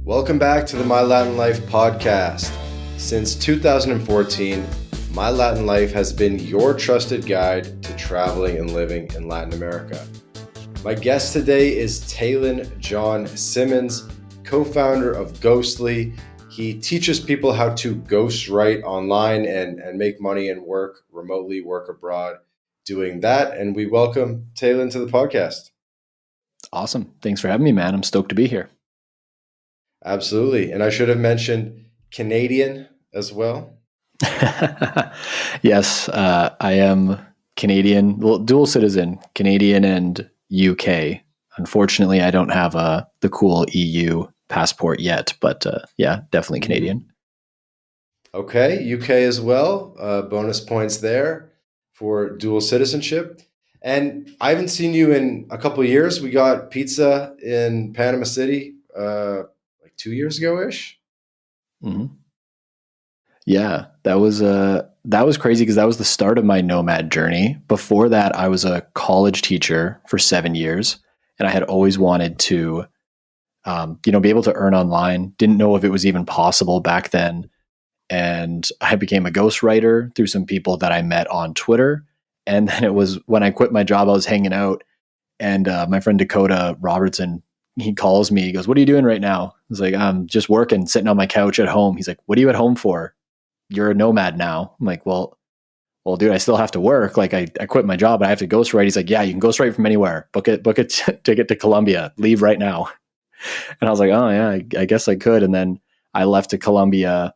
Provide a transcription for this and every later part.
Welcome back to the MyLatinLife podcast. Since 2014, MyLatinLife has been your trusted guide to traveling and living in Latin America. My guest today is Taylin Simmonds, co-founder of Ghostly. He teaches people how to ghostwrite online and make money and work remotely, work abroad doing that. And we welcome Taylin to the podcast. Awesome. Thanks for having me, man. I'm stoked to be here. Absolutely. And I should have mentioned Canadian as well. Yes, I am Canadian, well, dual citizen, Canadian and UK. Unfortunately, I don't have the cool EU passport yet, but yeah, definitely Canadian. Okay, UK as well. Bonus points there for dual citizenship. And I haven't seen you in a couple of years. We got pizza in Panama City like 2 years ago-ish. Mm-hmm. Yeah, that was crazy because that was the start of my nomad journey. Before that, I was a college teacher for 7 years, and I had always wanted to, be able to earn online. Didn't know if it was even possible back then, and I became a ghostwriter through some people that I met on Twitter. And then it was when I quit my job, I was hanging out, and my friend Dakota Robertson, he calls me. He goes, "What are you doing right now?" I was like, "I'm just working, sitting on my couch at home." He's like, "What are you at home for? You're a nomad now." I'm like, well, dude, I still have to work. Like I quit my job, but I have to ghostwrite. He's like, "Yeah, you can ghostwrite from anywhere. Book a ticket to Colombia. Leave right now." And I was like, "Oh yeah, I guess I could." And then I left to Colombia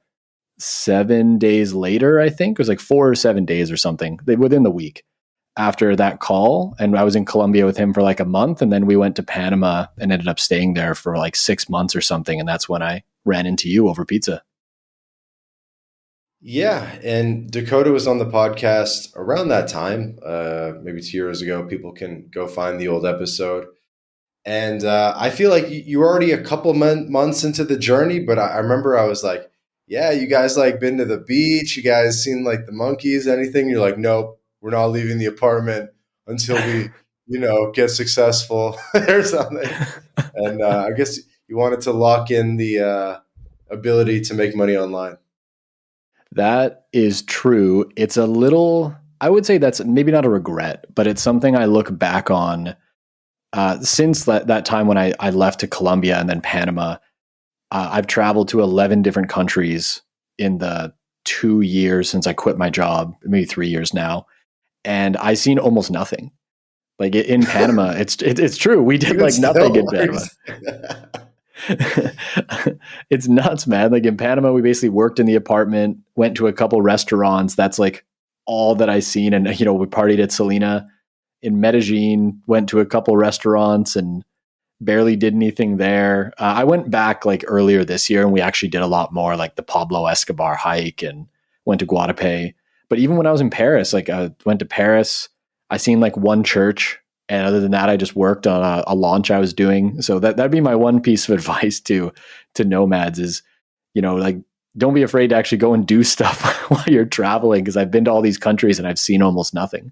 7 days later. I think it was like 4 or 7 days or something within the week after that call. And I was in Colombia with him for like a month. And then we went to Panama and ended up staying there for like 6 months or something. And that's when I ran into you over pizza. Yeah, and Dakota was on the podcast around that time, maybe 2 years ago. People can go find the old episode. And I feel like you were already a couple months into the journey, but I remember I was like, "Yeah, you guys like been to the beach? You guys seen like the monkeys, anything?" You're like, "Nope, we're not leaving the apartment until we, get successful or something." And I guess you wanted to lock in the ability to make money online. That is true. It's a little, I would say that's maybe not a regret, but it's something I look back on since that time when I left to Colombia and then Panama. I've traveled to 11 different countries in the 2 years since I quit my job, maybe 3 years now. And I've seen almost nothing. Like in Panama, it's true. We did like nothing in Panama. It's nuts, man. Like in Panama, we basically worked in the apartment, went to a couple restaurants. That's like all that I seen. And, we partied at Selena. In Medellin, went to a couple restaurants and barely did anything there. I went back like earlier this year and we actually did a lot more, like the Pablo Escobar hike, and went to Guadalupe. But even when I was in Paris, like I went to Paris, I seen like one church. And other than that, I just worked on a launch I was doing. So that'd be my one piece of advice to nomads is, like, don't be afraid to actually go and do stuff while you're traveling. Because I've been to all these countries and I've seen almost nothing.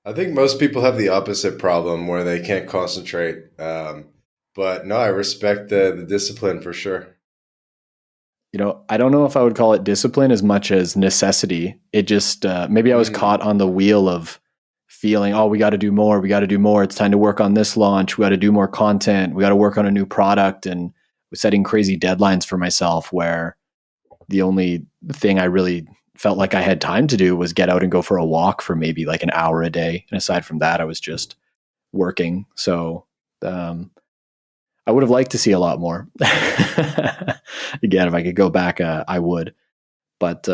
I think most people have the opposite problem where they can't concentrate. But no, I respect the discipline for sure. I don't know if I would call it discipline as much as necessity. It just, maybe I was caught on the wheel of feeling, oh, we got to do more. We got to do more. It's time to work on this launch. We got to do more content. We got to work on a new product, and setting crazy deadlines for myself where the only thing I really felt like I had time to do was get out and go for a walk for maybe like an hour a day. And aside from that, I was just working. So I would have liked to see a lot more. Again, if I could go back, I would. But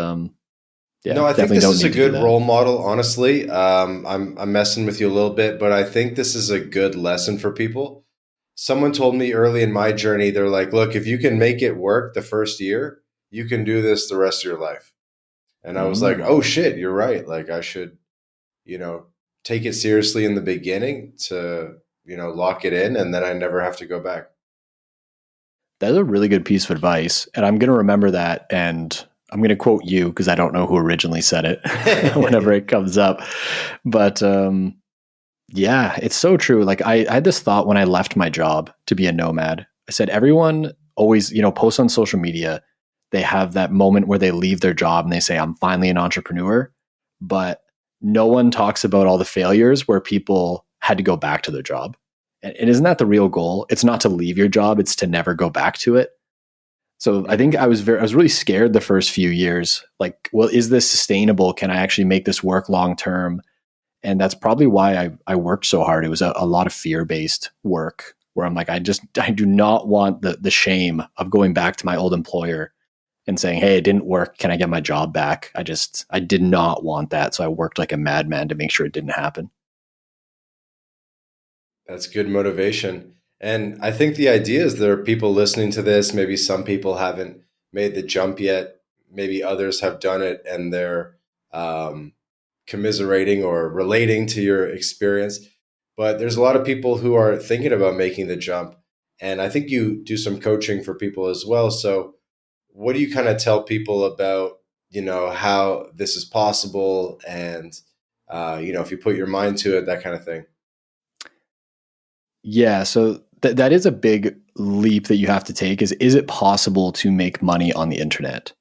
yeah, no, I think this is a good role model, honestly. I'm messing with you a little bit, but I think this is a good lesson for people. Someone told me early in my journey, they're like, "Look, if you can make it work the first year, you can do this the rest of your life." And I was like, "Oh shit, you're right. Like I should, take it seriously in the beginning to, lock it in, and then I never have to go back." That's a really good piece of advice. And I'm going to remember that. And I'm going to quote you because I don't know who originally said it whenever it comes up. But yeah, it's so true. Like I had this thought when I left my job to be a nomad. I said, everyone always, post on social media. They have that moment where they leave their job and they say, I'm finally an entrepreneur. But no one talks about all the failures where people had to go back to their job. And isn't that the real goal? It's not to leave your job, it's to never go back to it. So I think I was really scared the first few years. Like, well, is this sustainable? Can I actually make this work long term? And that's probably why I worked so hard. It was a lot of fear-based work where I'm like, I do not want the shame of going back to my old employer and saying, hey, it didn't work. Can I get my job back? I did not want that. So I worked like a madman to make sure it didn't happen. That's good motivation. And I think the idea is there are people listening to this. Maybe some people haven't made the jump yet. Maybe others have done it and they're commiserating or relating to your experience. But there's a lot of people who are thinking about making the jump. And I think you do some coaching for people as well. So what do you kind of tell people about, how this is possible and, if you put your mind to it, that kind of thing? Yeah, so that is a big leap that you have to take is it possible to make money on the internet?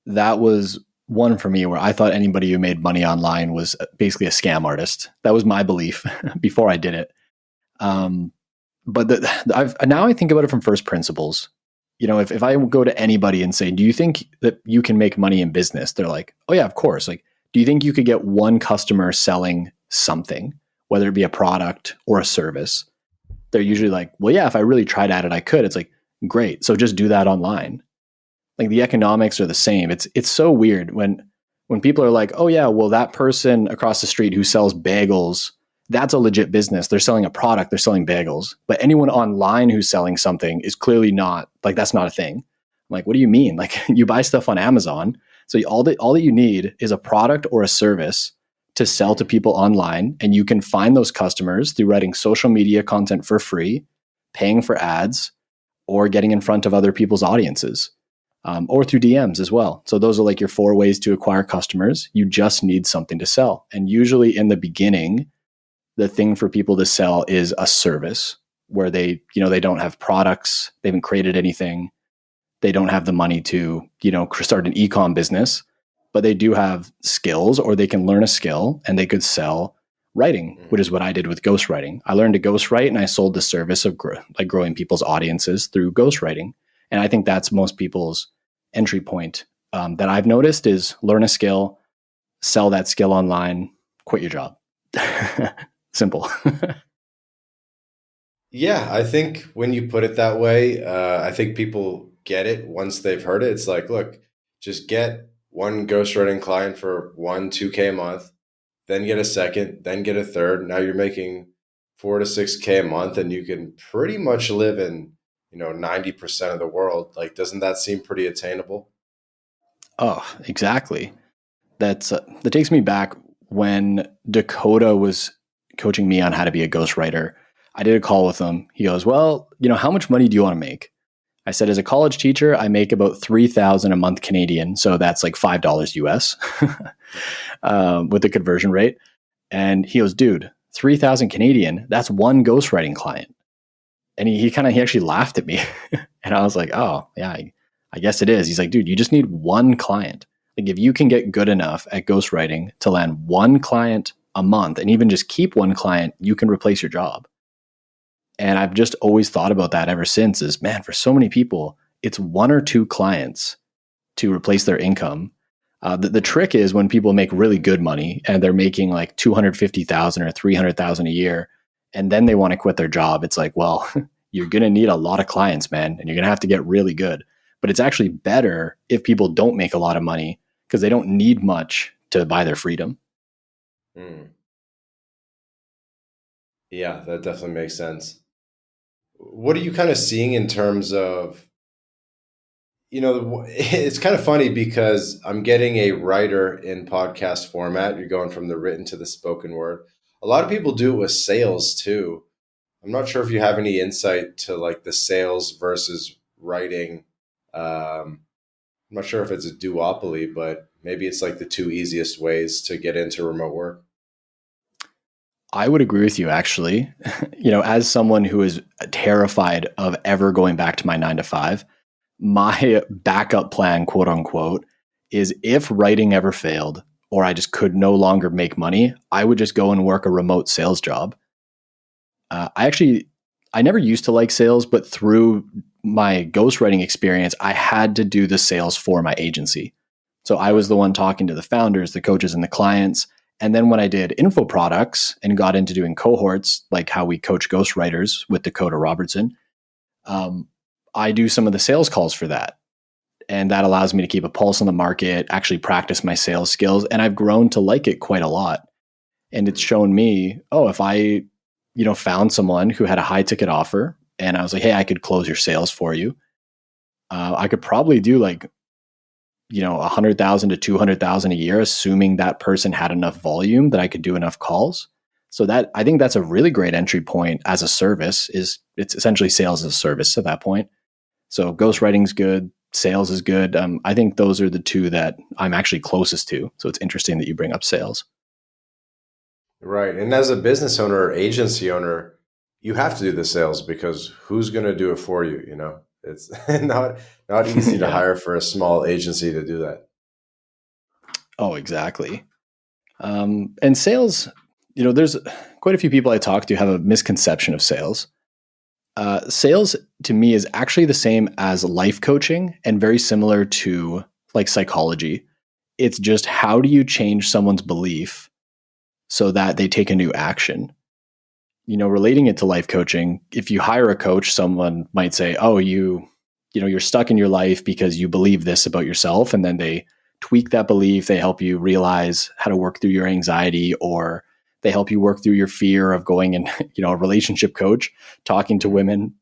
That was one for me where I thought anybody who made money online was basically a scam artist. That was my belief before I did it. But now I think about it from first principles. If I go to anybody and say, do you think that you can make money in business? They're like, oh yeah, of course. Like, do you think you could get one customer selling something, whether it be a product or a service? They're usually like, well, yeah, if I really tried at it, I could. It's like, great. So just do that online. Like the economics are the same. It's so weird when people are like, oh yeah, well, that person across the street who sells bagels, that's a legit business. They're selling a product, they're selling bagels. But anyone online who's selling something is clearly not, like, that's not a thing. I'm like, what do you mean? Like, you buy stuff on Amazon. So all that you need is a product or a service to sell to people online. And you can find those customers through writing social media content for free, paying for ads, or getting in front of other people's audiences, or through DMs as well. So those are like your 4 ways to acquire customers. You just need something to sell. And usually in the beginning, the thing for people to sell is a service where they don't have products, they haven't created anything, they don't have the money to, start an e-com business, but they do have skills, or they can learn a skill and they could sell writing, which is what I did with ghostwriting. I learned to ghostwrite and I sold the service of growing people's audiences through ghostwriting. And I think that's most people's entry point that I've noticed is learn a skill, sell that skill online, quit your job. Simple. Yeah, I think when you put it that way, I think people get it once they've heard it. It's like, look, just get one ghostwriting client for 2K a month, then get a second, then get a third. Now you're making 4 to 6K a month, and you can pretty much live in 90% of the world. Like, doesn't that seem pretty attainable? Oh, exactly. That takes me back when Dakota was coaching me on how to be a ghostwriter. I did a call with him. He goes, well, how much money do you want to make? I said, as a college teacher, I make about $3,000 a month Canadian. So that's like $5 US with the conversion rate. And he goes, dude, 3,000 Canadian, that's one ghostwriting client. And he actually laughed at me. And I was like, oh yeah, I guess it is. He's like, dude, you just need one client. Like, if you can get good enough at ghostwriting to land one client a month and even just keep one client, you can replace your job. And I've just always thought about that ever since is, man, for so many people, it's 1 or 2 clients to replace their income. The trick is when people make really good money and they're making like 250,000 or 300,000 a year, and then they want to quit their job. It's like, well, you're going to need a lot of clients, man, and you're going to have to get really good. But it's actually better if people don't make a lot of money because they don't need much to buy their freedom. Yeah, that definitely makes sense. What are you kind of seeing in terms of, it's kind of funny because I'm getting a writer in podcast format. You're going from the written to the spoken word. A lot of people do it with sales too. I'm not sure if you have any insight to like the sales versus writing. I'm not sure if it's a duopoly, but maybe it's like the 2 easiest ways to get into remote work. I would agree with you, actually. As someone who is terrified of ever going back to my 9 to 5, my backup plan, quote unquote, is if writing ever failed or I just could no longer make money, I would just go and work a remote sales job. I never used to like sales, but through my ghostwriting experience, I had to do the sales for my agency. So I was the one talking to the founders, the coaches, and the clients. And then when I did info products and got into doing cohorts, like how we coach ghostwriters with Dakota Robertson, I do some of the sales calls for that. And that allows me to keep a pulse on the market, actually practice my sales skills. And I've grown to like it quite a lot. And it's shown me, if I, found someone who had a high ticket offer and I was like, hey, I could close your sales for you. I could probably do like, 100,000 to 200,000 a year, assuming that person had enough volume that I could do enough calls. So that, I think that's a really great entry point as a service. It's essentially sales as a service at that point. So ghostwriting's good, sales is good. I think those are the two that I'm actually closest to. So it's interesting that you bring up sales. Right. And as a business owner or agency owner, you have to do the sales because who's going to do it for you? It's not easy to hire for a small agency to do that. Oh, exactly. And sales, there's quite a few people I talk to have a misconception of sales. Sales to me is actually the same as life coaching and very similar to like psychology. It's just how do you change someone's belief so that they take a new action? Relating it to life coaching, if you hire a coach, someone might say, oh, you're stuck in your life because you believe this about yourself. And then they tweak that belief. They help you realize how to work through your anxiety, or they help you work through your fear of going and, a relationship coach, talking to women,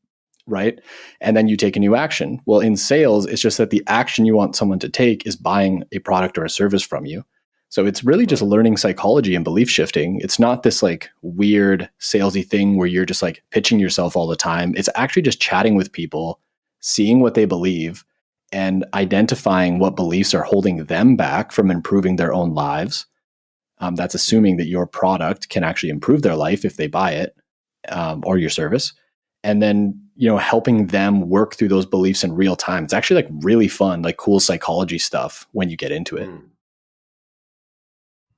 right? And then you take a new action. Well, in sales, it's just that the action you want someone to take is buying a product or a service from you. So it's really just learning psychology and belief shifting. It's not this like weird salesy thing where you're just like pitching yourself all the time. It's actually just chatting with people, seeing what they believe, and identifying what beliefs are holding them back from improving their own lives. That's assuming that your product can actually improve their life if they buy it, or your service. And then, helping them work through those beliefs in real time. It's actually like really fun, like cool psychology stuff when you get into it.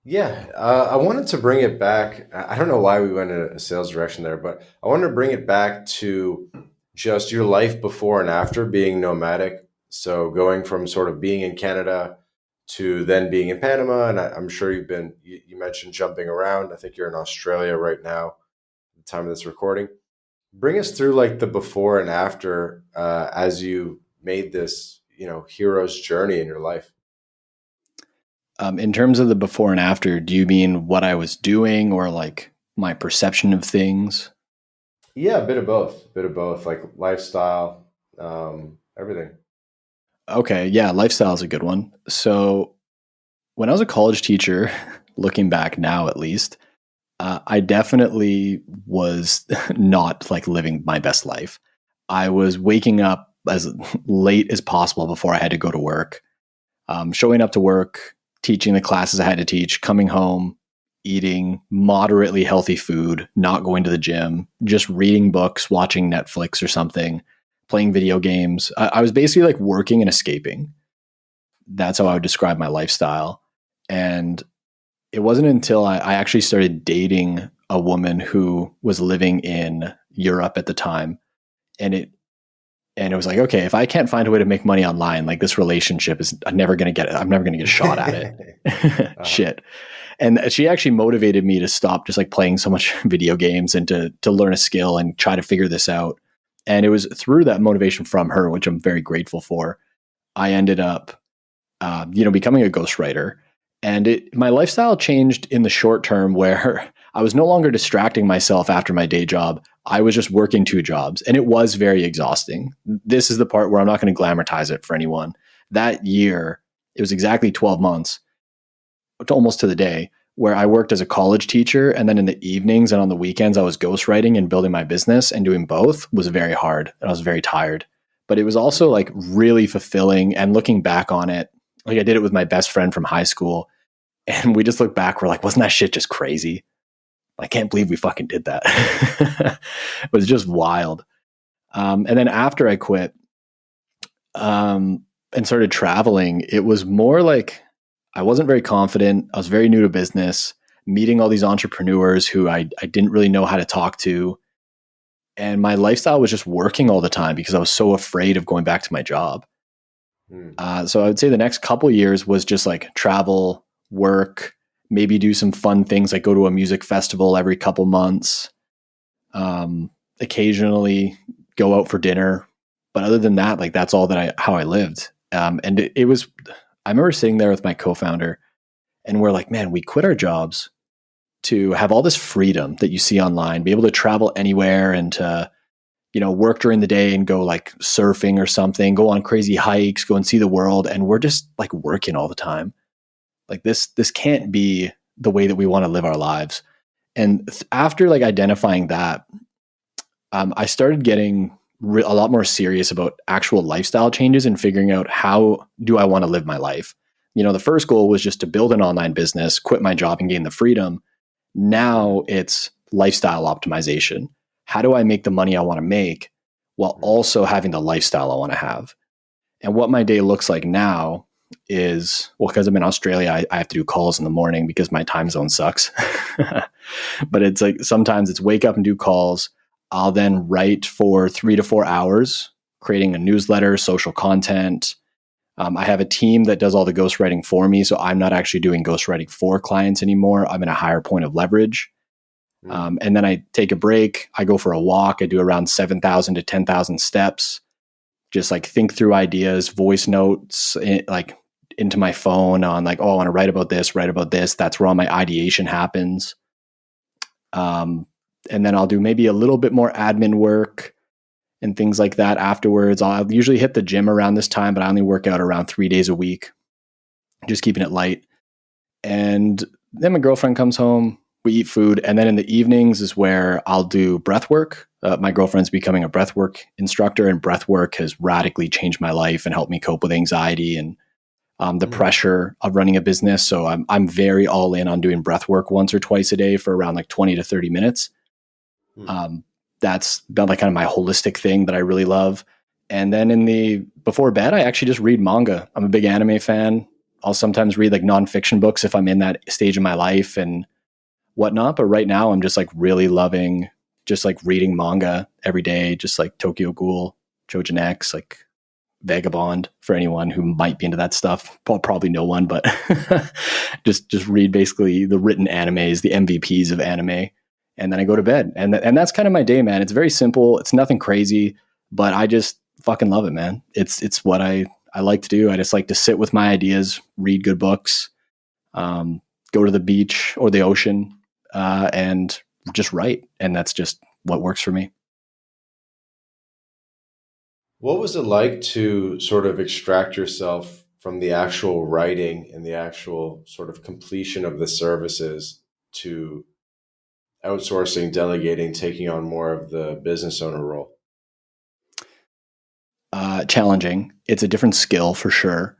Yeah, I wanted to bring it back. I don't know why we went in a sales direction there, but I wanted to bring it back to just your life before and after being nomadic. So going from sort of being in Canada to then being in Panama, and I'm sure you mentioned jumping around. I think you're in Australia right now at the time of this recording. Bring us through like the before and after as you made this, hero's journey in your life. In terms of the before and after, do you mean what I was doing or like my perception of things? Yeah, a bit of both, like lifestyle, everything. Okay, yeah, lifestyle is a good one. So when I was a college teacher, looking back now at least, I definitely was not like living my best life. I was waking up as late as possible before I had to go to work, showing up to work, teaching the classes I had to teach, coming home, eating moderately healthy food, not going to the gym, just reading books, watching Netflix or something, playing video games. I was basically like working and escaping. That's how I would describe my lifestyle. And it wasn't until I actually started dating a woman who was living in Europe at the time. And it was like, okay, if I can't find a way to make money online, like this relationship is I'm never going to get a shot at it. Shit. And she actually motivated me to stop just like playing so much video games and to learn a skill and try to figure this out. And it was through that motivation from her, which I'm very grateful for, I ended up, becoming a ghostwriter. And my lifestyle changed in the short term where I was no longer distracting myself after my day job. I was just working two jobs, and it was very exhausting. This is the part where I'm not going to glamorize it for anyone. That year, it was exactly 12 months, almost to the day, where I worked as a college teacher. And then in the evenings and on the weekends, I was ghostwriting and building my business, and doing both was very hard. And I was very tired. But it was also like really fulfilling. And looking back on it, like I did it with my best friend from high school. And we just look back, we're like, wasn't that shit just crazy? I can't believe we fucking did that. It was just wild. And then after I quit, and started traveling, it was more like I wasn't very confident. I was very new to business, meeting all these entrepreneurs who I didn't really know how to talk to. And my lifestyle was just working all the time because I was so afraid of going back to my job. So I would say the next couple years was just like travel, work, maybe do some fun things like go to a music festival every couple months, occasionally go out for dinner. But other than that, like that's all that how I lived. And it was, I remember sitting there with my co-founder and we're like, man, we quit our jobs to have all this freedom that you see online, be able to travel anywhere and to, work during the day and go like surfing or something, go on crazy hikes, go and see the world. And we're just like working all the time. Like this can't be the way that we want to live our lives. And after like identifying that, I started getting a lot more serious about actual lifestyle changes and figuring out how do I want to live my life. The first goal was just to build an online business, quit my job and gain the freedom. Now it's lifestyle optimization. How do I make the money I want to make while also having the lifestyle I want to have? And what my day looks like now is, well, because I'm in Australia, I have to do calls in the morning because my time zone sucks. But it's like sometimes it's wake up and do calls. I'll then write for 3 to 4 hours, creating a newsletter, social content. I have a team that does all the ghostwriting for me. So I'm not actually doing ghostwriting for clients anymore. I'm in a higher point of leverage. And then I take a break. I go for a walk. I do around 7,000 to 10,000 steps. Just like think through ideas, voice notes, like into my phone on like, oh, I want to write about this, write about this. That's where all my ideation happens. And then I'll do maybe a little bit more admin work and things like that afterwards. I'll usually hit the gym around this time, but I only work out around 3 days a week, just keeping it light. And then my girlfriend comes home, we eat food. And then in the evenings is where I'll do breath work. My girlfriend's becoming a breath work instructor, and breath work has radically changed my life and helped me cope with anxiety and the pressure of running a business. So I'm very all in on doing breath work once or twice a day for around like 20 to 30 minutes. That's been like kind of my holistic thing that I really love. And then before bed, I actually just read manga. I'm a big anime fan. I'll sometimes read like nonfiction books if I'm in that stage of my life and whatnot. But right now I'm just like really loving just like reading manga every day, just like Tokyo Ghoul, Jojen X, like Vagabond for anyone who might be into that stuff. Probably no one, but just read basically the written animes, the MVPs of anime. And then I go to bed. And that's kind of my day, man. It's very simple. It's nothing crazy, but I just fucking love it, man. It's what I like to do. I just like to sit with my ideas, read good books, go to the beach or the ocean, and just write. And that's just what works for me. What was it like to sort of extract yourself from the actual writing and the actual sort of completion of the services to outsourcing, delegating, taking on more of the business owner role? Challenging. It's a different skill for sure.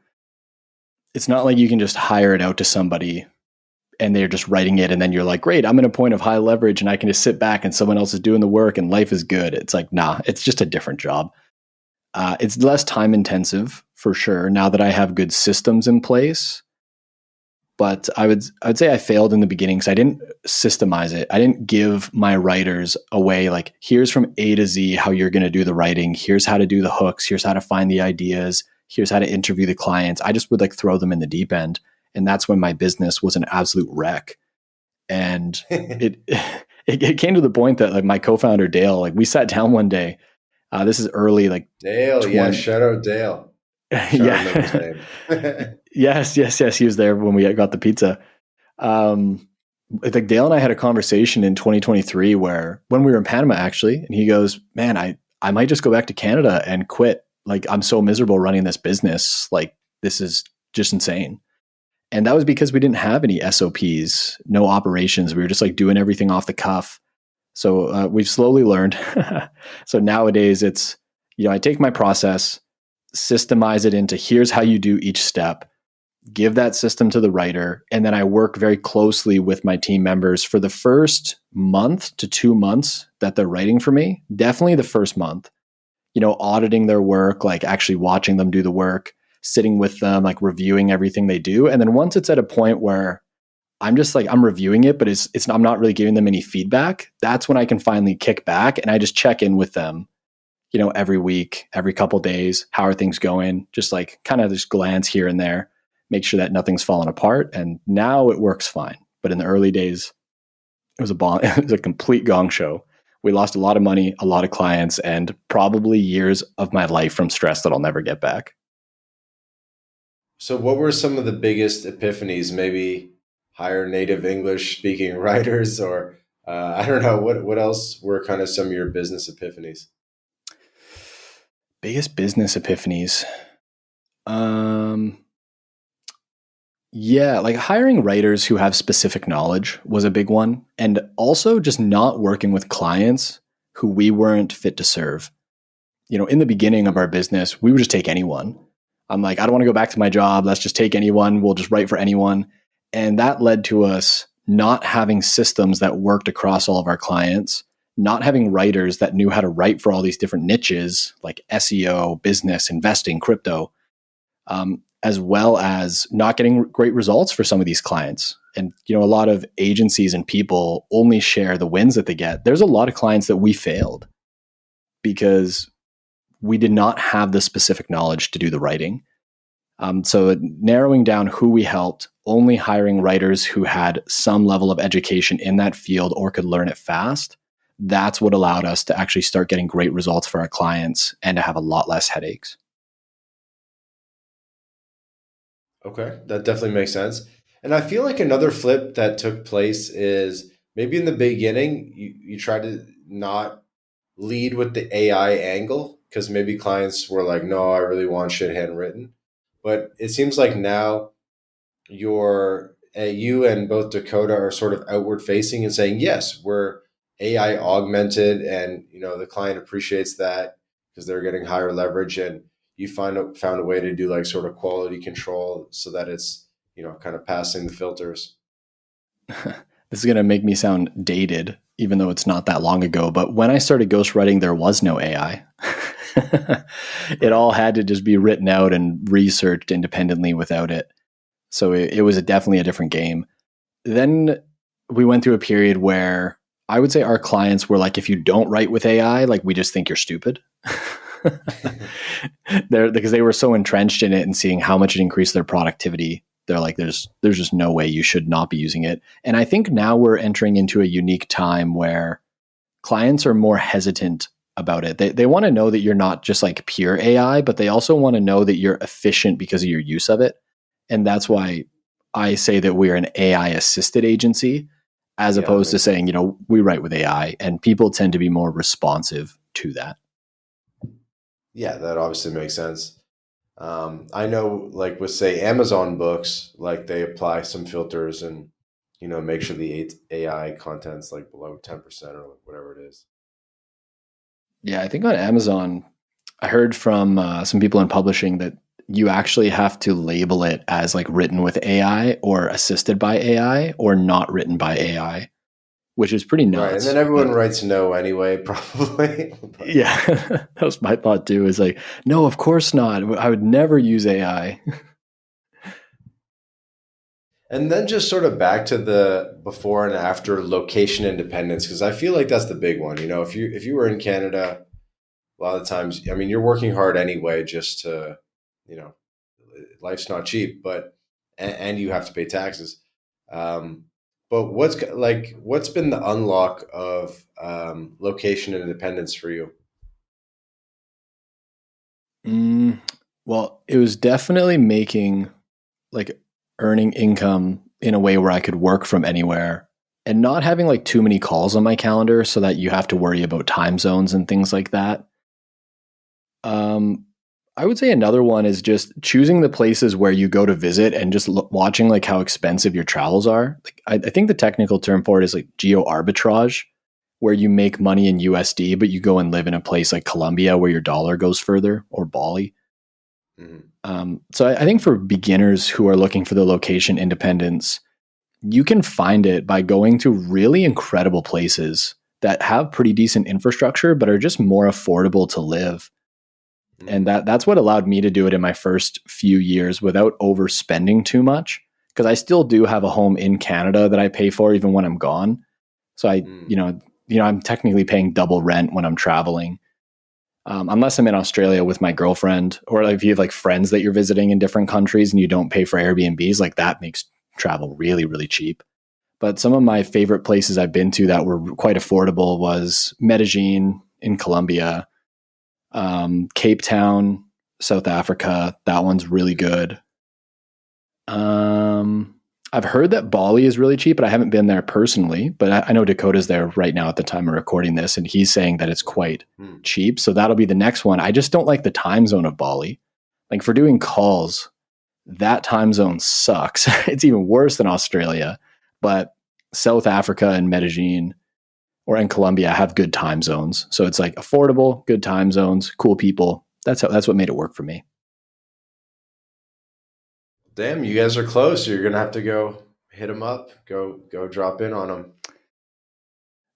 It's not like you can just hire it out to somebody and they're just writing it and then you're like, great, I'm in a point of high leverage and I can just sit back and someone else is doing the work and life is good. It's like, nah, it's just a different job. It's less time intensive for sure now that I have good systems in place. But I'd say I failed in the beginning because I didn't systemize it. I didn't give my writers a way like, here's from A to Z how you're going to do the writing. Here's how to do the hooks. Here's how to find the ideas. Here's how to interview the clients. I just would like throw them in the deep end. And that's when my business was an absolute wreck. And it came to the point that like my co-founder, Dale, like we sat down one day. This is early, like Dale. Yeah. Shout out Dale. Yeah. His name. Yes. He was there when we got the pizza. Like Dale and I had a conversation in 2023 when we were in Panama actually, and he goes, man, I might just go back to Canada and quit. Like I'm so miserable running this business. Like this is just insane. And that was because we didn't have any SOPs, no operations. We were just like doing everything off the cuff. So we've slowly learned. So nowadays it's, I take my process, systemize it into here's how you do each step, give that system to the writer. And then I work very closely with my team members for the first month to 2 months that they're writing for me. Definitely the first month. auditing their work, like actually watching them do the work, sitting with them, like reviewing everything they do. And then once it's at a point where I'm just like, I'm reviewing it, but I'm not really giving them any feedback, that's when I can finally kick back and I just check in with them, every week, every couple days. How are things going? Just like kind of just glance here and there, make sure that nothing's fallen apart. And now it works fine. But in the early days, it was it was a complete gong show. We lost a lot of money, a lot of clients, and probably years of my life from stress that I'll never get back. So, what were some of the biggest epiphanies? Maybe hire native English speaking writers, or I don't know. What else were kind of some of your business epiphanies? Biggest business epiphanies. Yeah, like hiring writers who have specific knowledge was a big one. And also just not working with clients who we weren't fit to serve. In the beginning of our business, we would just take anyone. I'm like, I don't want to go back to my job. Let's just take anyone. We'll just write for anyone. And that led to us not having systems that worked across all of our clients, not having writers that knew how to write for all these different niches like SEO, business, investing, crypto, as well as not getting great results for some of these clients. And, a lot of agencies and people only share the wins that they get. There's a lot of clients that we failed because we did not have the specific knowledge to do the writing. So narrowing down who we helped, only hiring writers who had some level of education in that field or could learn it fast, that's what allowed us to actually start getting great results for our clients and to have a lot less headaches. Okay, that definitely makes sense. And I feel like another flip that took place is maybe in the beginning, you try to not lead with the AI angle because maybe clients were like, no, I really want shit handwritten. But it seems like now you and both Dakota are sort of outward facing and saying, yes, we're AI augmented, and the client appreciates that because they're getting higher leverage, and you found a way to do like sort of quality control so that it's kind of passing the filters. This is going to make me sound dated, even though it's not that long ago. But when I started ghostwriting, there was no AI. It all had to just be written out and researched independently without it. So it was definitely a different game. Then we went through a period where I would say our clients were like, if you don't write with AI, like we just think you're stupid. Because they were so entrenched in it and seeing how much it increased their productivity. They're like, there's just no way you should not be using it. And I think now we're entering into a unique time where clients are more hesitant about it. They want to know that you're not just like pure AI, but they also want to know that you're efficient because of your use of it. And that's why I say that we're an AI assisted agency as opposed to saying, we write with AI, and people tend to be more responsive to that. Yeah, that obviously makes sense. I know, like with say Amazon books, like they apply some filters and make sure the AI content's like below 10% or whatever it is. Yeah, I think on Amazon, I heard from some people in publishing that you actually have to label it as like written with AI or assisted by AI or not written by AI, which is pretty nuts. Right, and then everyone writes no anyway, probably. Yeah, that was my thought too. Is like, no, of course not. I would never use AI. And then just sort of back to the before and after location independence, because I feel like that's the big one. If you were in Canada, a lot of times, I mean, you're working hard anyway, just to, you know, life's not cheap, but and you have to pay taxes. Um, but what's been the unlock of location independence for you? Mm, well, it was definitely making like earning income in a way where I could work from anywhere and not having like too many calls on my calendar so that you have to worry about time zones and things like that. Um, I would say another one is just choosing the places where you go to visit and just watching like how expensive your travels are. Like, I think the technical term for it is like geo arbitrage, where you make money in USD, but you go and live in a place like Colombia where your dollar goes further, or Bali. So I think for beginners who are looking for the location independence, you can find it by going to really incredible places that have pretty decent infrastructure, but are just more affordable to live. And that's what allowed me to do it in my first few years without overspending too much. Because I still do have a home in Canada that I pay for even when I'm gone. So I'm technically paying double rent when I'm traveling. Unless I'm in Australia with my girlfriend, or if you have like friends that you're visiting in different countries and you don't pay for Airbnbs, like that makes travel really, really cheap. But some of my favorite places I've been to that were quite affordable was Medellin in Colombia, Cape Town, South Africa. That one's really good. I've heard that Bali is really cheap, but I haven't been there personally. But I know Dakota's there right now at the time of recording this, and he's saying that it's quite cheap. So that'll be the next one. I just don't like the time zone of Bali. Like for doing calls, that time zone sucks. It's even worse than Australia. But South Africa and Medellin and Colombia have good time zones. So it's like affordable, good time zones, cool people. That's what made it work for me. Damn, you guys are close. You're gonna have to go hit them up. Go drop in on them.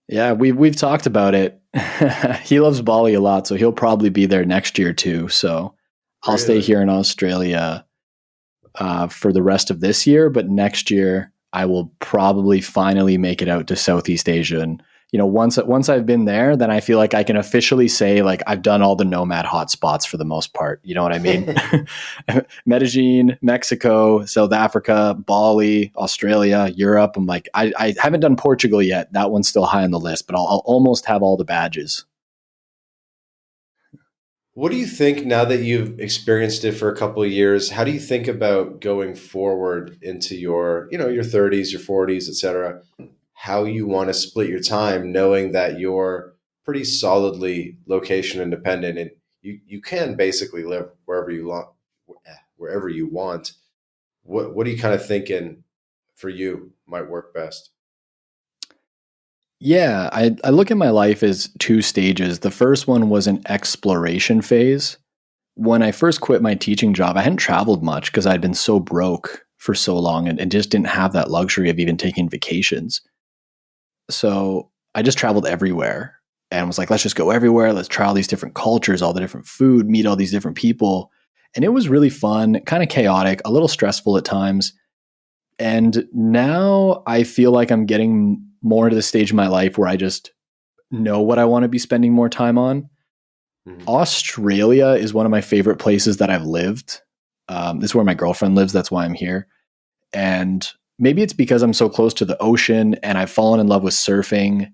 Yeah, we've talked about it. He loves Bali a lot, so he'll probably be there next year too. So I'll stay here in Australia for the rest of this year, but next year I will probably finally make it out to Southeast Asia. And once I've been there, then I feel like I can officially say like I've done all the nomad hotspots for the most part. You know what I mean? Medellin, Mexico, South Africa, Bali, Australia, Europe. I'm like, I haven't done Portugal yet. That one's still high on the list, but I'll almost have all the badges. What do you think now that you've experienced it for a couple of years? How do you think about going forward into your 30s, your 40s, etc.? How you want to split your time, knowing that you're pretty solidly location independent and you can basically live wherever you want. What are you kind of thinking for you might work best? Yeah, I look at my life as two stages. The first one was an exploration phase. When I first quit my teaching job, I hadn't traveled much because I'd been so broke for so long and just didn't have that luxury of even taking vacations. So I just traveled everywhere and was like, let's just go everywhere. Let's try all these different cultures, all the different food, meet all these different people. And it was really fun, kind of chaotic, a little stressful at times. And now I feel like I'm getting more to the stage of my life where I just know what I want to be spending more time on. Mm-hmm. Australia is one of my favorite places that I've lived. This is where my girlfriend lives. That's why I'm here. And maybe it's because I'm so close to the ocean and I've fallen in love with surfing.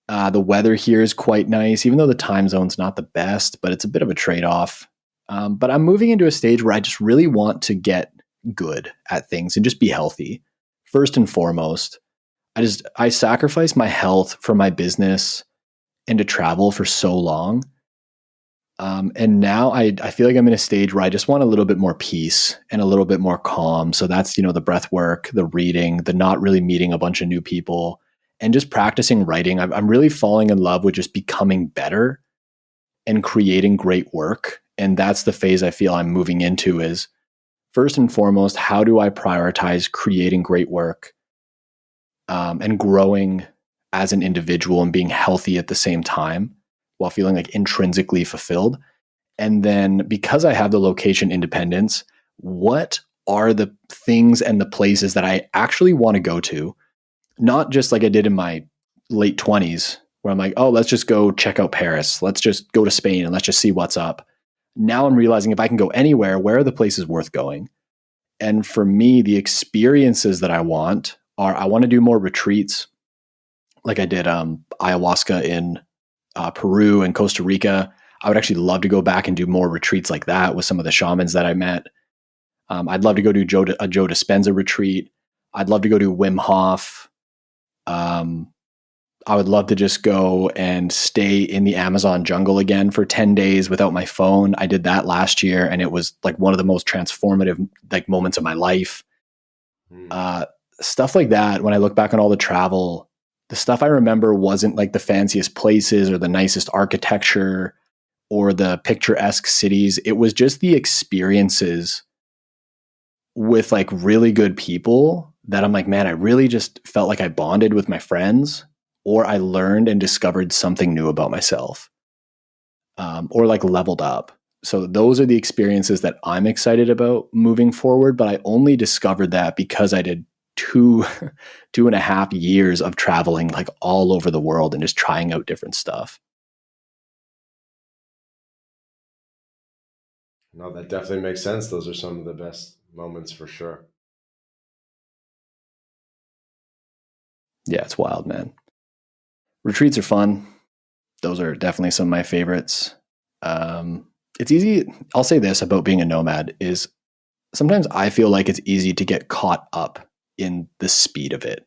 The weather here is quite nice, even though the time zone's not the best, but it's a bit of a trade-off. But I'm moving into a stage where I just really want to get good at things and just be healthy. First and foremost, I sacrificed my health for my business and to travel for so long. And now I feel like I'm in a stage where I just want a little bit more peace and a little bit more calm. So that's, the breath work, the reading, the not really meeting a bunch of new people, and just practicing writing. I'm really falling in love with just becoming better and creating great work. And that's the phase I feel I'm moving into is first and foremost, how do I prioritize creating great work and growing as an individual and being healthy at the same time while feeling like intrinsically fulfilled. And then because I have the location independence, what are the things and the places that I actually want to go to? Not just like I did in my late 20s where I'm like, oh, let's just go check out Paris. Let's just go to Spain and let's just see what's up. Now I'm realizing if I can go anywhere, where are the places worth going? And for me, the experiences that I want to do more retreats. Like I did ayahuasca in Peru and Costa Rica. I would actually love to go back and do more retreats like that with some of the shamans that I met. I'd love to go do a Joe Dispenza retreat. I'd love to go do Wim Hof. I would love to just go and stay in the Amazon jungle again for 10 days without my phone. I did that last year and it was like one of the most transformative moments of my life. Stuff like that. When I look back on all the travel, the stuff I remember wasn't like the fanciest places or the nicest architecture or the picturesque cities. It was just the experiences with like really good people that I'm like, man, I really just felt like I bonded with my friends, or I learned and discovered something new about myself, or like leveled up. So those are the experiences that I'm excited about moving forward. But I only discovered that because I did two, 2.5 years of traveling like all over the world and just trying out different stuff. No, that definitely makes sense. Those are some of the best moments for sure. Yeah, it's wild, man. Retreats are fun. Those are definitely some of my favorites. It's easy. I'll say this about being a nomad is sometimes I feel like it's easy to get caught up in the speed of it.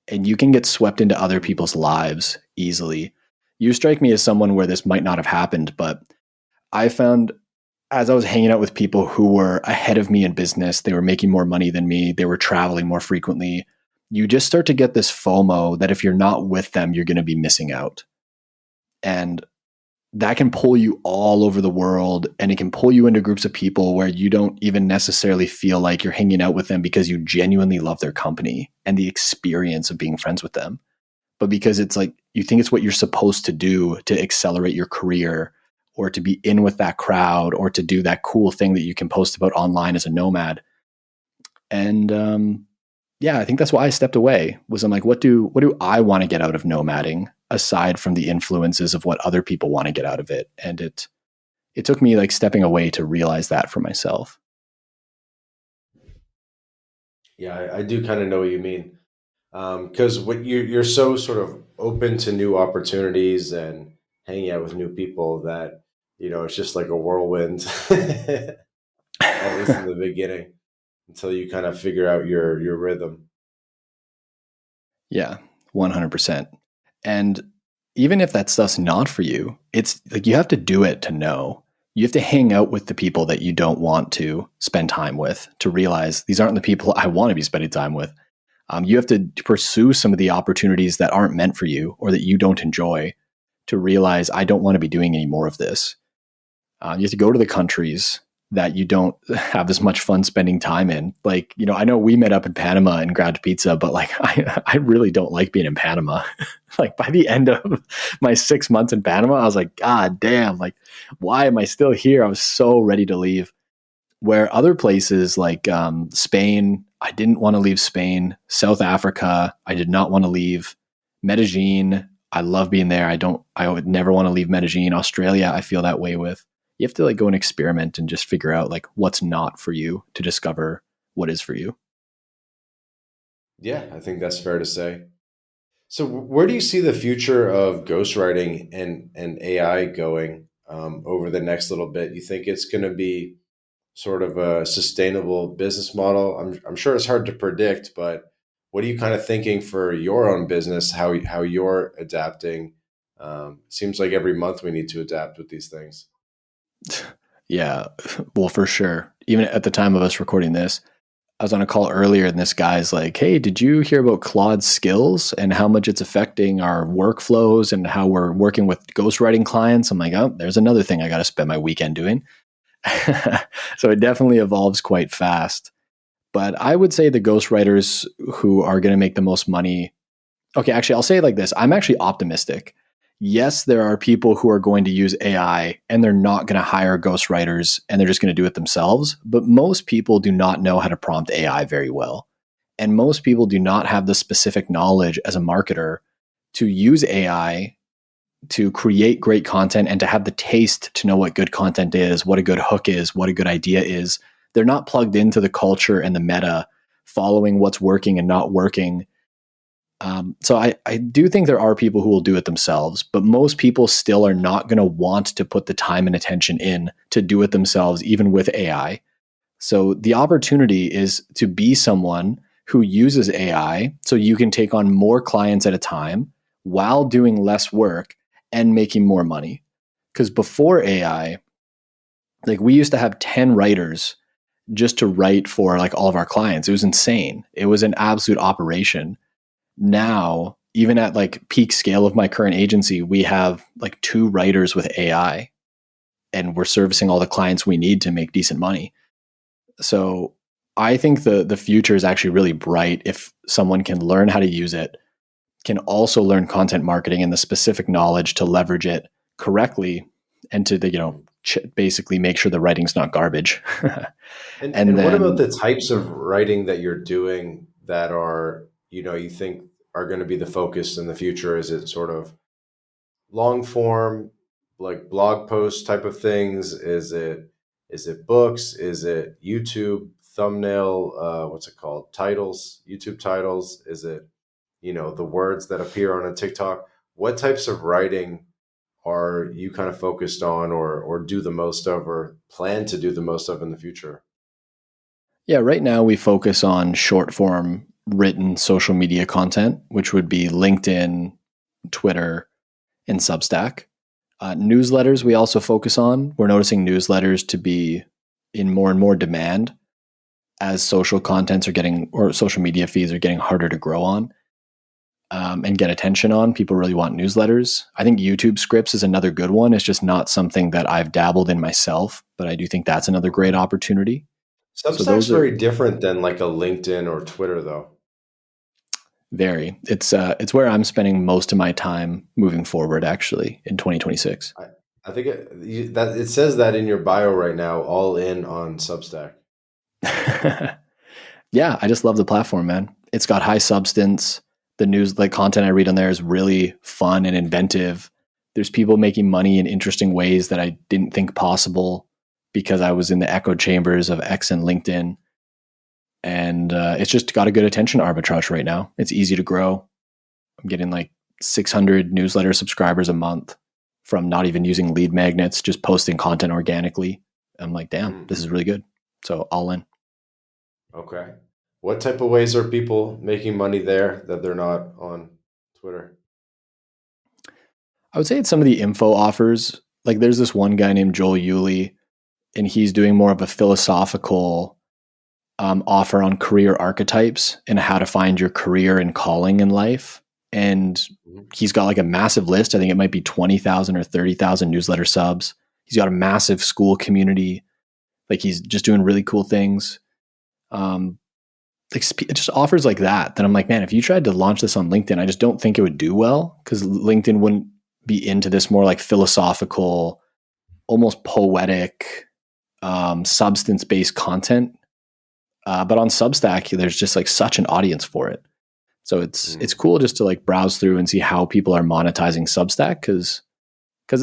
And you can get swept into other people's lives easily. You strike me as someone where this might not have happened, but I found as I was hanging out with people who were ahead of me in business, they were making more money than me, they were traveling more frequently. You just start to get this FOMO that if you're not with them, you're going to be missing out. And that can pull you all over the world, and it can pull you into groups of people where you don't even necessarily feel like you're hanging out with them because you genuinely love their company and the experience of being friends with them, but because it's like you think it's what you're supposed to do to accelerate your career or to be in with that crowd or to do that cool thing that you can post about online as a nomad. And yeah, I think that's why I stepped away. Was I'm like, what do I want to get out of nomading aside from the influences of what other people want to get out of it? And it took me like stepping away to realize that for myself. Yeah, I do kind of know what you mean. Because what you're so sort of open to new opportunities and hanging out with new people that it's just like a whirlwind, at least in the beginning, until you kind of figure out your rhythm. Yeah, 100%. And even if that stuff's not for you, it's like you have to do it to know. You have to hang out with the people that you don't want to spend time with to realize these aren't the people I want to be spending time with. You have to pursue some of the opportunities that aren't meant for you or that you don't enjoy to realize I don't want to be doing any more of this. You have to go to the countries that you don't have as much fun spending time in. Like, I know we met up in Panama and grabbed pizza, but like, I really don't like being in Panama. Like by the end of my 6 months in Panama, I was like, God damn, like, why am I still here? I was so ready to leave. Where other places like Spain, I didn't want to leave Spain. South Africa, I did not want to leave. Medellin, I love being there. I would never want to leave Medellin. Australia, I feel that way with. You have to like go and experiment and just figure out like what's not for you to discover what is for you. Yeah, I think that's fair to say. So, where do you see the future of ghostwriting and AI going over the next little bit? You think it's going to be sort of a sustainable business model? I'm sure it's hard to predict, but what are you kind of thinking for your own business? How you're adapting? Seems like every month we need to adapt with these things. Yeah, well, for sure. Even at the time of us recording this, I was on a call earlier and this guy's like, hey, did you hear about Claude's skills and how much it's affecting our workflows and how we're working with ghostwriting clients? I'm like, oh, there's another thing I got to spend my weekend doing. So it definitely evolves quite fast. But I would say the ghostwriters who are going to make the most money. Okay, actually, I'll say it like this. I'm actually optimistic. Yes, there are people who are going to use AI and they're not going to hire ghostwriters and they're just going to do it themselves. But most people do not know how to prompt AI very well. And most people do not have the specific knowledge as a marketer to use AI to create great content and to have the taste to know what good content is, what a good hook is, what a good idea is. They're not plugged into the culture and the meta, following what's working and not working. So I do think there are people who will do it themselves, but most people still are not going to want to put the time and attention in to do it themselves, even with AI. So the opportunity is to be someone who uses AI so you can take on more clients at a time while doing less work and making more money. Because before AI, like we used to have 10 writers just to write for like all of our clients. It was insane. It was an absolute operation. Now, even at like peak scale of my current agency, we have like 2 writers with AI and we're servicing all the clients we need to make decent money. So I think the future is actually really bright if someone can learn how to use it, can also learn content marketing and the specific knowledge to leverage it correctly and to basically make sure the writing's not garbage. And And what about then, the types of writing that you're doing that are, you think are going to be the focus in the future? Is it sort of long form, like blog post type of things? Is it books? Is it YouTube thumbnail? What's it called? Titles, YouTube titles? Is it, the words that appear on a TikTok? What types of writing are you kind of focused on, or do the most of, or plan to do the most of in the future? yeah, right now we focus on short form written social media content, which would be LinkedIn, Twitter, and Substack. Newsletters we also focus on. We're noticing newsletters to be in more and more demand as social contents are getting, or social media feeds are getting harder to grow on, and get attention on. People really want newsletters. I think YouTube scripts is another good one. It's just not something that I've dabbled in myself, but I do think that's another great Okay. opportunity. So Substack's those are very different than like a LinkedIn or Twitter, though. very. It's where I'm spending most of my time moving forward. Actually, in 2026. I, I think that it says that in your bio right now, all in on Substack. Yeah, I just love the platform, man. It's got high substance. The news, like content I read on there, is really fun and inventive. There's people making money in interesting ways that I didn't think possible because I was in the echo chambers of X and LinkedIn. And it's just got a good attention arbitrage right now. It's easy to grow. I'm getting like 600 newsletter subscribers a month from not even using lead magnets, just posting content organically. I'm like, damn, Mm, this is really good. So all in. okay. What type of ways are people making money there that they're not on Twitter? I would say it's some of the info offers. Like there's this one guy named Joel Yulee, and he's doing more of a philosophical offer on career archetypes and how to find your career and calling in life. And Mhm. he's got like a massive list. I think it might be 20,000 or 30,000 newsletter subs. He's got a massive school community. Like he's just doing really cool things. Um, like it just offers like that. Then I'm like, man, if you tried to launch this on LinkedIn, I just don't think it would do well because LinkedIn wouldn't be into this more like philosophical, almost poetic, substance based content. But on Substack, there's just like such an audience for it. So it's Mm. cool just to like browse through and see how people are monetizing Substack because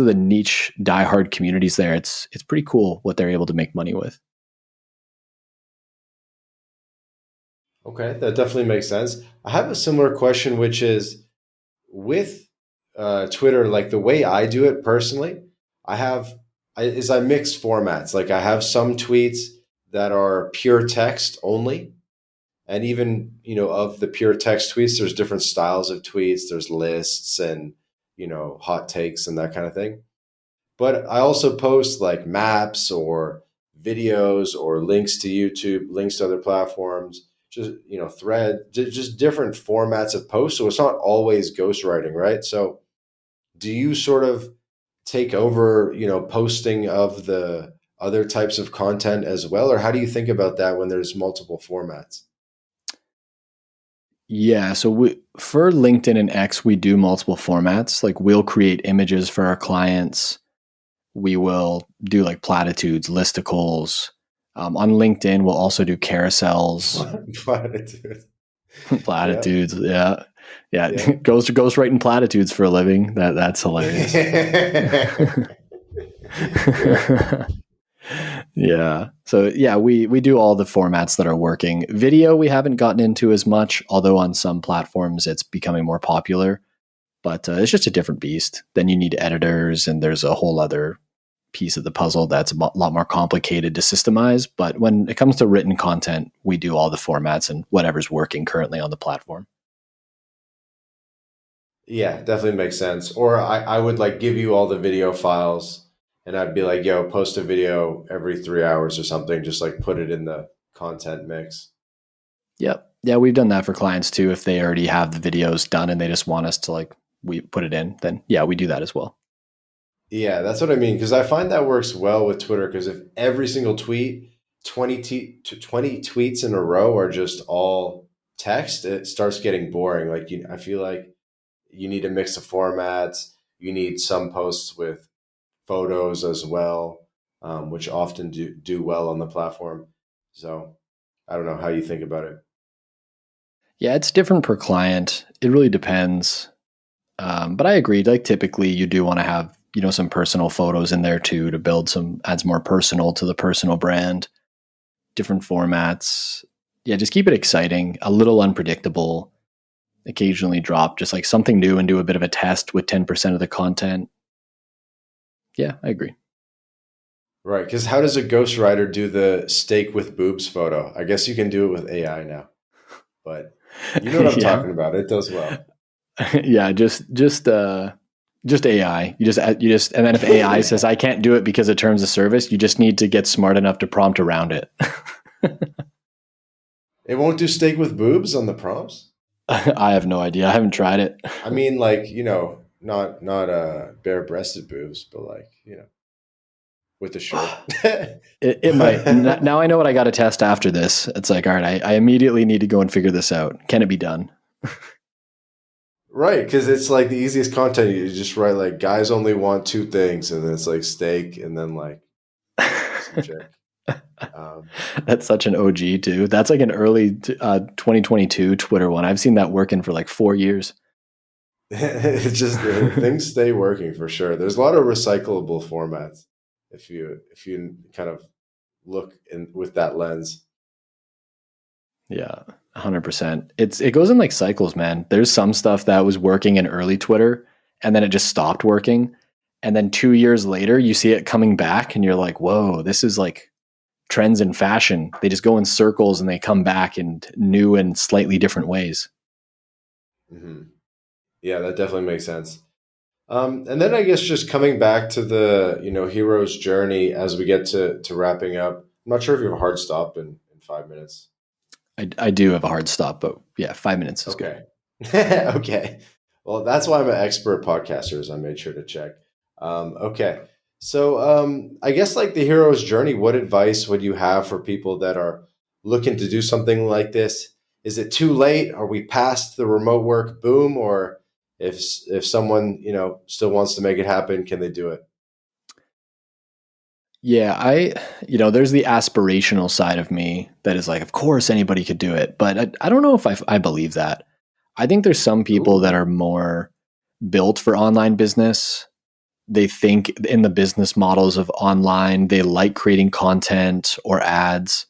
of the niche diehard communities there. It's pretty cool what they're able to make money with. Okay, that definitely makes sense. I have a similar question, which is with Twitter, like the way I do it personally, I have I mix formats. Like I have some tweets that are pure text only, and even of the pure text tweets, there's different styles of tweets. There's lists and hot takes and that kind of thing. But I also post like maps or videos or links to YouTube, links to other platforms, just thread, just different formats of posts. So it's not always ghostwriting, right? So do you sort of take over, posting of the other types of content as well, or how do you think about that when there's multiple formats? Yeah, so for LinkedIn and X, we do multiple formats. Like we'll create images for our clients. We will do like platitudes, listicles. On LinkedIn, we'll also do carousels, Platitude. Yeah. platitudes. Yeah, yeah. Yeah. Ghost writing platitudes for a living. That's hilarious. Yeah. Yeah. So yeah, we do all the formats that are working. Video we haven't gotten into as much, although on some platforms it's becoming more popular. But it's just a different beast. Then you need editors, and there's a whole other piece of the puzzle that's a lot more complicated to systemize. But when it comes to written content, we do all the formats and whatever's working currently on the platform. Yeah, definitely makes sense. Or I would like give you all the video files and I'd be like, yo, post a video every 3 hours or something, just like put it in the content mix. Yep. Yeah, we've done that for clients too. If they already have the videos done and they just want us to like we put it in, then yeah, we do that as well. Yeah, that's what I mean. Because I find that works well with Twitter. Because if every single tweet, 20 tweets in a row are just all text, it starts getting boring. Like I feel like you need a mix of formats. You need some posts with photos as well. which often do well on the platform. So I don't know how you think about it. Yeah, it's different per client. It really depends. But I agree. Like typically, you do want to have some personal photos in there too to build adds more personal to the personal brand. Different formats. Yeah, just keep it exciting, a little unpredictable. Occasionally drop just like something new and do a bit of a test with 10% of the content. Yeah, I agree. Right. Because how does a ghostwriter do the steak with boobs photo? I guess you can do it with AI now, but you know what I'm Yeah. talking about. It does well. Yeah, just AI. You just and then if AI says I can't do it because of terms of service, you just need to get smart enough to prompt around it. It won't do steak with boobs on the prompts. I have no idea. I haven't tried it. I mean, like, not bare breasted boobs, but like, with the shirt. It might. Now I know what I got to test after this. It's like, all right, I immediately need to go and figure this out. Can it be done? Right, because it's like the easiest content. You just write like guys only want two things, and then it's like steak, and then like some chick. Um, That's such an OG too. That's like an early 2022 Twitter one. I've seen that working for like 4 years. it's just things stay working for sure. There's a lot of recyclable formats if you kind of look in with that lens. Yeah, 100%. It goes in like cycles, man. There's some stuff that was working in early Twitter and then it just stopped working. And then 2 years later, you see it coming back and you're like, whoa, this is like trends in fashion. They just go in circles and they come back in new and slightly different ways. Hmm. Yeah, that definitely makes sense. And then I guess just coming back to the hero's journey as we get to wrapping up. I'm not sure if you have a hard stop in 5 minutes. I do have a hard stop, but yeah, 5 minutes is good. Okay. Okay. Well, that's why I'm an expert podcaster, is I made sure to check. Okay. So I guess like the hero's journey, what advice would you have for people that are looking to do something like this? Is it too late? Are we past the remote work boom? Or if someone, still wants to make it happen, can they do it? Yeah, there's the aspirational side of me that is like, of course anybody could do it, but I don't know if I believe that. I think there's some people that Ooh. are more built for online business. They think in the business models of online, they like creating content or ads.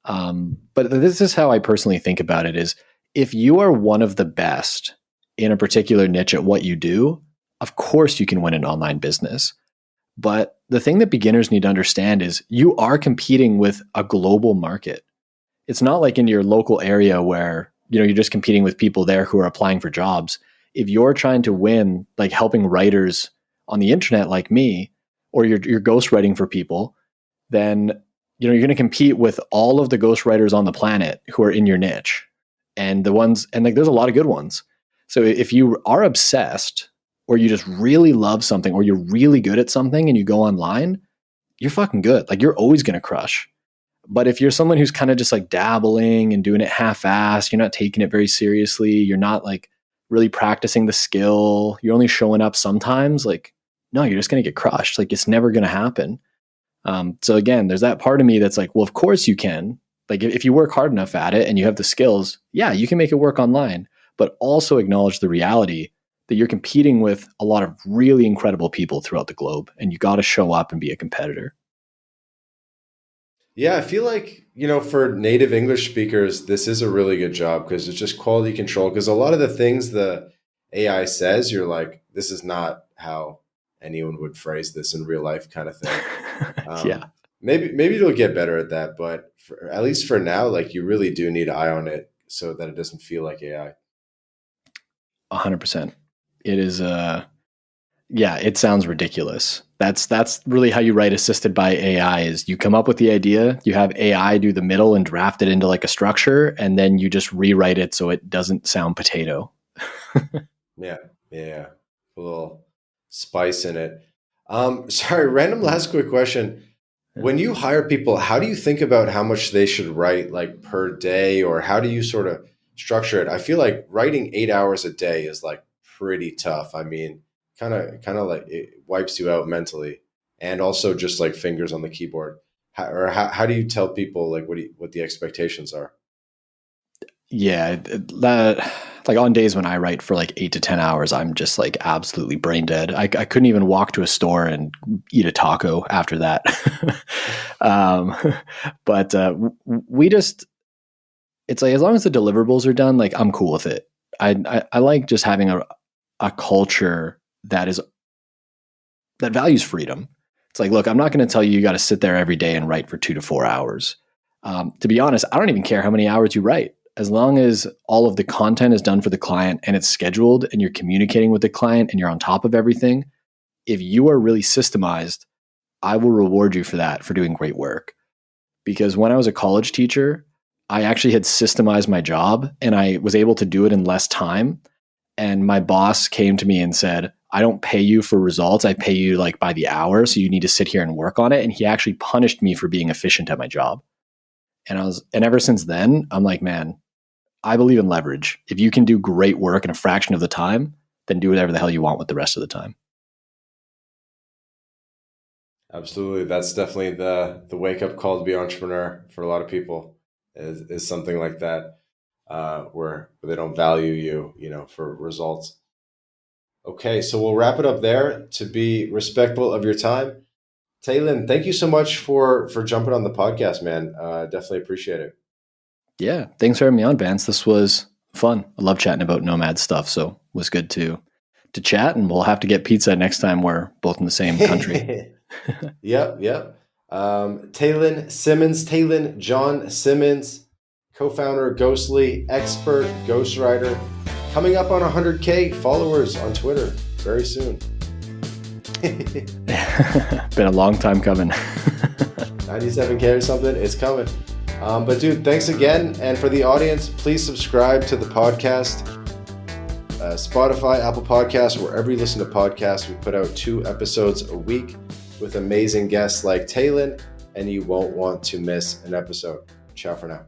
But this is how I personally think about it is if you are one of the best in a particular niche at what you do, of course you can win an online business. But the thing that beginners need to understand is you are competing with a global market. It's not like in your local area where, you're just competing with people there who are applying for jobs. If you're trying to win, like helping writers on the internet like me, or you're ghostwriting for people, then you're going to compete with all of the ghostwriters on the planet who are in your niche. And like there's a lot of good ones. So if you are obsessed or you just really love something or you're really good at something and you go online, you're fucking good. Like you're always going to crush. But if you're someone who's kind of just like dabbling and doing it half-assed, you're not taking it very seriously, you're not like really practicing the skill, you're only showing up sometimes, like, no, you're just going to get crushed. Like it's never going to happen. So again, there's that part of me that's like, well, of course you can. Like if you work hard enough at it and you have the skills, yeah, you can make it work online, but also acknowledge the reality that you're competing with a lot of really incredible people throughout the globe and you got to show up and be a competitor. Yeah, I feel like, for native English speakers, this is a really good job because it's just quality control. Because a lot of the things the AI says, you're like, this is not how anyone would phrase this in real life, kind of thing. Yeah, Maybe it'll get better at that, but at least for now, like you really do need an eye on it so that it doesn't feel like AI. 100%. It is yeah, it sounds ridiculous. That's really how you write assisted by AI is you come up with the idea, you have AI do the middle and draft it into like a structure, and then you just rewrite it so it doesn't sound potato. Yeah, yeah, a little spice in it. Sorry, random last quick question. When you hire people, how do you think about how much they should write, like per day, or how do you sort of structure it? I feel like writing 8 hours a day is like pretty tough. I mean, kind of like it wipes you out mentally. and also just like fingers on the keyboard? How do you tell people like what the expectations are? Yeah, that like on days when I write for like 8 to 10 hours, I'm just like absolutely brain dead. I couldn't even walk to a store and eat a taco after that. um, but we just, it's like as long as the deliverables are done, like I'm cool with it. I like just having a culture that values freedom. It's like, look, I'm not going to tell you got to sit there every day and write for 2 to 4 hours. To be honest, I don't even care how many hours you write. As long as all of the content is done for the client and it's scheduled and you're communicating with the client and you're on top of everything, if you are really systemized, I will reward you for that, for doing great work. Because when I was a college teacher, I actually had systemized my job and I was able to do it in less time. And my boss came to me and said, I don't pay you for results. I pay you like by the hour. So you need to sit here and work on it. And he actually punished me for being efficient at my job. And ever since then, I'm like, man, I believe in leverage. If you can do great work in a fraction of the time, then do whatever the hell you want with the rest of the time. Absolutely. That's definitely the wake up call to be an entrepreneur for a lot of people is something like that, where they don't value you, for results. Okay, so we'll wrap it up there to be respectful of your time. Taylin, thank you so much for jumping on the podcast, man. Definitely appreciate it. Yeah. Thanks for having me on, Vance. This was fun. I love chatting about nomad stuff. So it was good to chat, and we'll have to get pizza next time we're both in the same country. Yep. Taylin Simmonds, Taylin John Simmonds, co-founder of Ghostly, expert ghostwriter, coming up on 100K followers on Twitter very soon. Been a long time coming. 97K or something, it's coming. But dude, thanks again. And for the audience, please subscribe to the podcast. Spotify, Apple Podcasts, wherever you listen to podcasts. We put out 2 episodes a week with amazing guests like Taylin, and you won't want to miss an episode. Ciao for now.